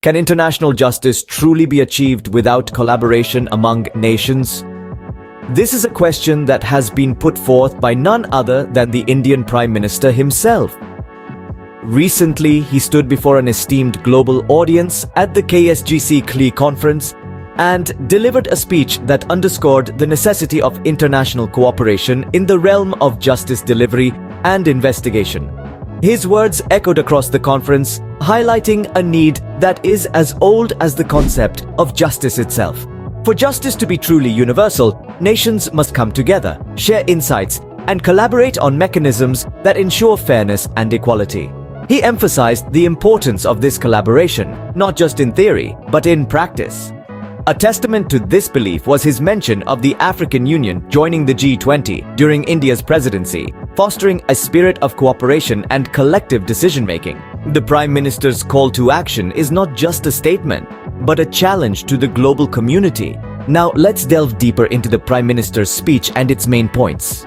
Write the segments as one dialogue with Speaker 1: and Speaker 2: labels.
Speaker 1: Can international justice truly be achieved without collaboration among nations? This is a question that has been put forth by none other than the Indian Prime Minister himself. Recently, he stood before an esteemed global audience at the CASGC-CLEA conference and delivered a speech that underscored the necessity of international cooperation in the realm of justice delivery and investigation. His words echoed across the conference, highlighting a need that is as old as the concept of justice itself. For justice to be truly universal, nations must come together, share insights, and collaborate on mechanisms that ensure fairness and equality. He emphasized the importance of this collaboration, not just in theory, but in practice. A testament to this belief was his mention of the African Union joining the G20 during India's presidency, fostering a spirit of cooperation and collective decision-making. The Prime Minister's call to action is not just a statement, but a challenge to the global community. Now let's delve deeper into the Prime Minister's speech and its main points.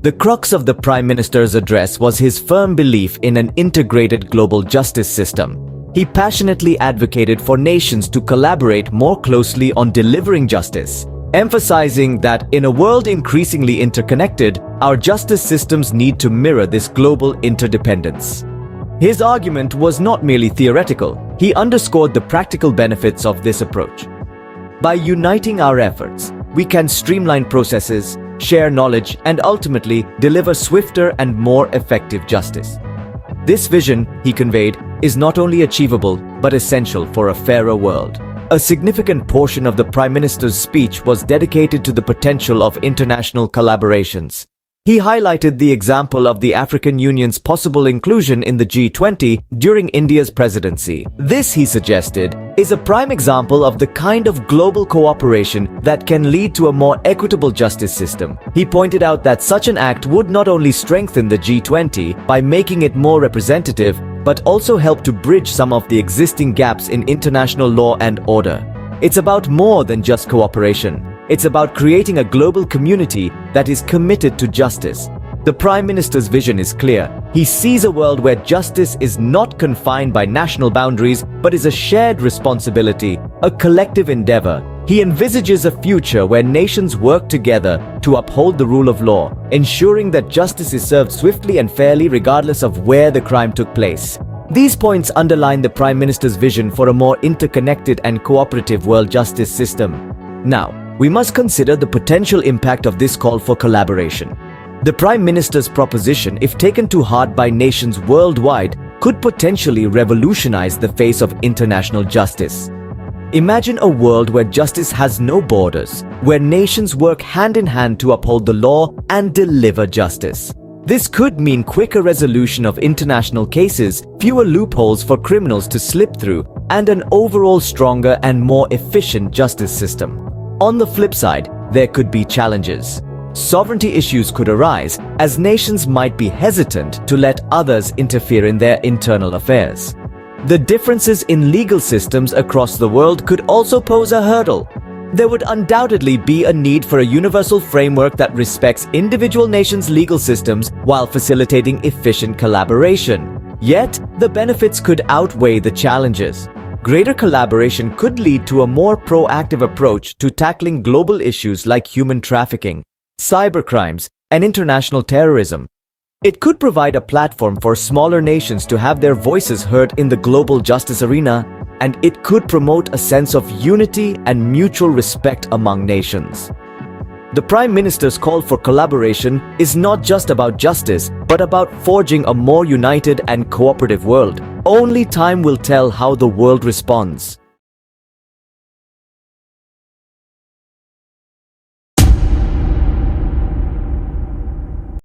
Speaker 1: The crux of the Prime Minister's address was his firm belief in an integrated global justice system. He passionately advocated for nations to collaborate more closely on delivering justice, emphasizing that in a world increasingly interconnected, our justice systems need to mirror this global interdependence. His argument was not merely theoretical. He underscored the practical benefits of this approach. By uniting our efforts, we can streamline processes, share knowledge, and ultimately deliver swifter and more effective justice. This vision, he conveyed, is not only achievable but essential for a fairer world. A significant portion of the Prime Minister's speech was dedicated to the potential of international collaborations. He highlighted the example of the African Union's possible inclusion in the G20 during India's presidency. This, he suggested, is a prime example of the kind of global cooperation that can lead to a more equitable justice system. He pointed out that such an act would not only strengthen the G20 by making it more representative, but also help to bridge some of the existing gaps in international law and order. It's about more than just cooperation. It's about creating a global community that is committed to justice. The Prime Minister's vision is clear. He sees a world where justice is not confined by national boundaries, but is a shared responsibility, a collective endeavor. He envisages a future where nations work together to uphold the rule of law, ensuring that justice is served swiftly and fairly regardless of where the crime took place. These points underline the Prime Minister's vision for a more interconnected and cooperative world justice system. Now, we must consider the potential impact of this call for collaboration. The Prime Minister's proposition, if taken to heart by nations worldwide, could potentially revolutionize the face of international justice. Imagine a world where justice has no borders, where nations work hand in hand to uphold the law and deliver justice. This could mean quicker resolution of international cases, fewer loopholes for criminals to slip through, and an overall stronger and more efficient justice system. On the flip side, there could be challenges. Sovereignty issues could arise, as nations might be hesitant to let others interfere in their internal affairs. The differences in legal systems across the world could also pose a hurdle. There would undoubtedly be a need for a universal framework that respects individual nations' legal systems while facilitating efficient collaboration. Yet, the benefits could outweigh the challenges. Greater collaboration could lead to a more proactive approach to tackling global issues like human trafficking, cybercrimes, and international terrorism. It could provide a platform for smaller nations to have their voices heard in the global justice arena, and it could promote a sense of unity and mutual respect among nations. The Prime Minister's call for collaboration is not just about justice, but about forging a more united and cooperative world. Only time will tell how the world responds.